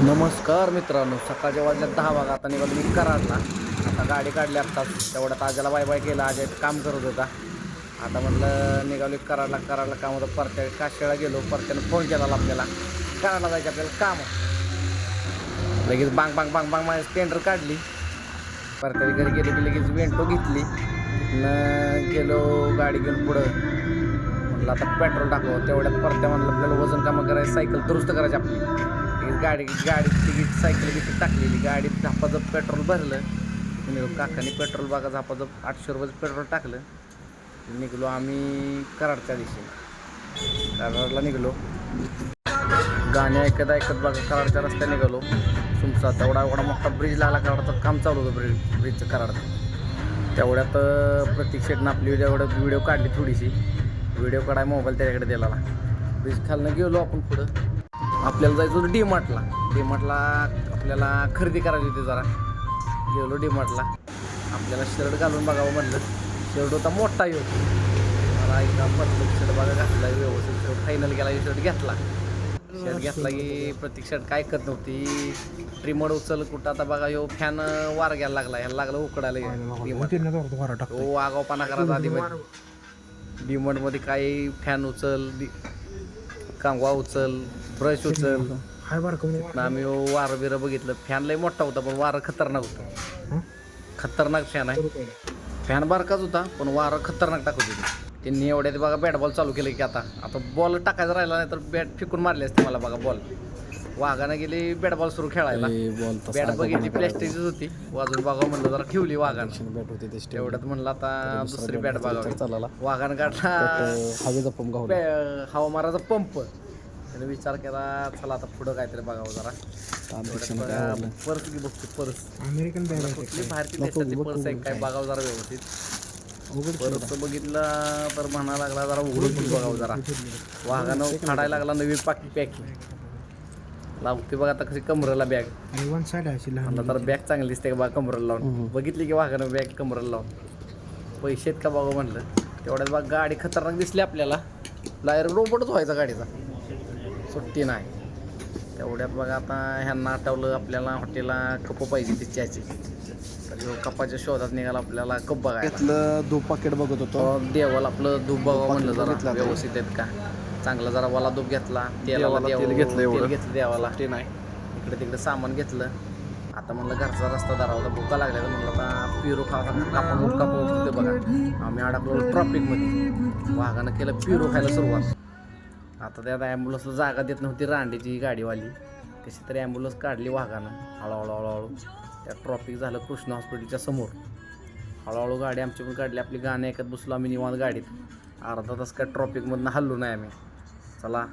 नमस्कार मित्रांनो, सकाळच्या वाजल्यात 10 वाजता आता निघालो मी कराडला. आता गाडी काढली आत्ताच, तेवढ्यात आज्याला बाय बाय केला. आज्या काम करत होता. आता म्हटलं निघालो कराडला काम होतं. परत्या काशीला गेलो. परत्यानं फोन केला आपल्याला, कराडला जायचं आपल्याला काम. लगेच बांग बांग बांग बांग माझी स्प्लेंडर काढली. परत्या घरी गेलो की लगेच वेंटो घेतली. तिथनं गेलो गाडी घेऊन पुढं. म्हटलं आता पेट्रोल टाकलो. तेवढ्यात परत्या म्हणलं आपल्याला वजन कामं करायचं, सायकल दुरुस्त करायची आपली. गाडी तिकीट सायकल बिकीट टाकलेली, गाडीत झापाझप पेट्रोल भरलं. निघलो काकाने पेट्रोल बघा झापाझप 800 रुपयाचं पेट्रोल टाकलं. निघलो आम्ही कराडच्या दिशेने. कराडला निघलो, गाणे ऐकत ऐकत बघा कराडच्या रस्त्याने निघालो. तुमचा एवढा मोठा ब्रिज लागला, कराडचं काम चालू होतं ब्रिजचं कराडचं. तेवढ्यात प्रतीक शेटनं आपली व्हिडिओ काढली थोडीशी. व्हिडिओ काढाय मोबाईल त्याच्याकडे दिला. ब्रिज खालनं गेलो आपण पुढं. आपल्याला जायचं होतं डीमार्टला. आपल्याला खरेदी करायची होती जरा. गेलो डीमार्टला. आपल्याला शर्ट घालून बघावं म्हणलं. शर्ट होता मोठा येऊ, मला एकदा परफेक्ट शर्ट बघा घातला व्यवस्थित. शर्ट फायनल केला, शर्ट घेतला. शर्ट घेतला की प्रत्येक शर्ट काय करत नव्हती. ट्रिमर उचल कुठं आता बघा. ह्यो फॅन वार घ्यायला लागला, ह्याला लागलं उकडायला. हो आगावपणा करायचा आधी. डीमार्टमध्ये काही फॅन उचल, कांगवा उचल, ब्रश उचल. आम्ही वारं बिरं बघितलं. फॅन लय मोठा होता पण वारं खतरनाक होतं. खतरनाक फॅन आहे. फॅन बारकाच होता पण वारं खतरनाक टाकत होते. त्यांनी एवढ्यात बघा बॅट बॉल चालू केलं की आता बॉल टाकायचा राहिला नाही तर बॅट फेकून मारली असते मला बघा. बॉल वाघानं गेली बॅट बॉल सुरू खेळायला. बॅट बघितली प्लॅस्टिकचीच होती. वाजून बघावं म्हणलं जरा ठेवली वाघानं. बॅट होती तेवढ्यात म्हणलं आता दुसरी बॅट बघावी. वाघानं काढला हवेचा पंप, हवा मारायचा पंप. त्याने विचार केला चला आता पुढं काहीतरी बघावं जरा. पर्स की बघतो, पर्स अमेरिकन कुठली बाहेरची देशातली पर्स आहे काय बघावं जरा व्यवस्थित. पर्स बघितलं तर म्हणा लागला जरा उघडून बघावं जरा. वाघानं फाडायला लागला नवी पॅकिंग लावते बघा. आता कशी कमरेला बॅग म्हणलं तर बॅग चांगली दिसते का बघा कमरेला लावून. बघितली की वाघानं बॅग कमरेला लावून. पैसे आहेत का बघा म्हणलं. तेवढ्यात बघा गाडी खतरनाक दिसली आपल्याला. लायर रोबोटच व्हायचा गाडीचा, सुट्टी नाही. तेवढ्यात बघा आता ह्यांना आठवलं आपल्याला हॉटेलला कप पाहिजे ती चहाची. तर कपाच्या शोधात निघाला आपल्याला कप बघायला. धूप पाकिट बघत होतो. देवाला आपलं धूप बघावं म्हणलं जरा व्यवस्थित आहेत का. चांगला जरा वाला धूप घेतला. तेल घेतलं देवाला. ते नाही इकडे तिकडे सामान घेतलं. आता म्हणलं घरचा रस्ता दारा होता, भुका लागल्या तर म्हणलं आता पिरो कापा बघा. आम्ही अडकलो ट्रॉफिकमध्ये. वाघानं केलं पिरो खायला सुरुवात. आता त्यात ॲम्ब्युलन्सला जागा देत नव्हती रांडेची गाडीवाली. कशी तरी ॲम्ब्युलन्स काढली वाघानं हळूहळू. त्या ट्रॉफिक झालं कृष्ण हॉस्पिटलच्या समोर. हळूहळू गाडी आमची पण काढली. आपली गाणी ऐकत बसलो आम्ही निवांत गाडीत. अर्धा तास काय ट्रॉफिकमधनं हल्लो नाही आम्ही. चला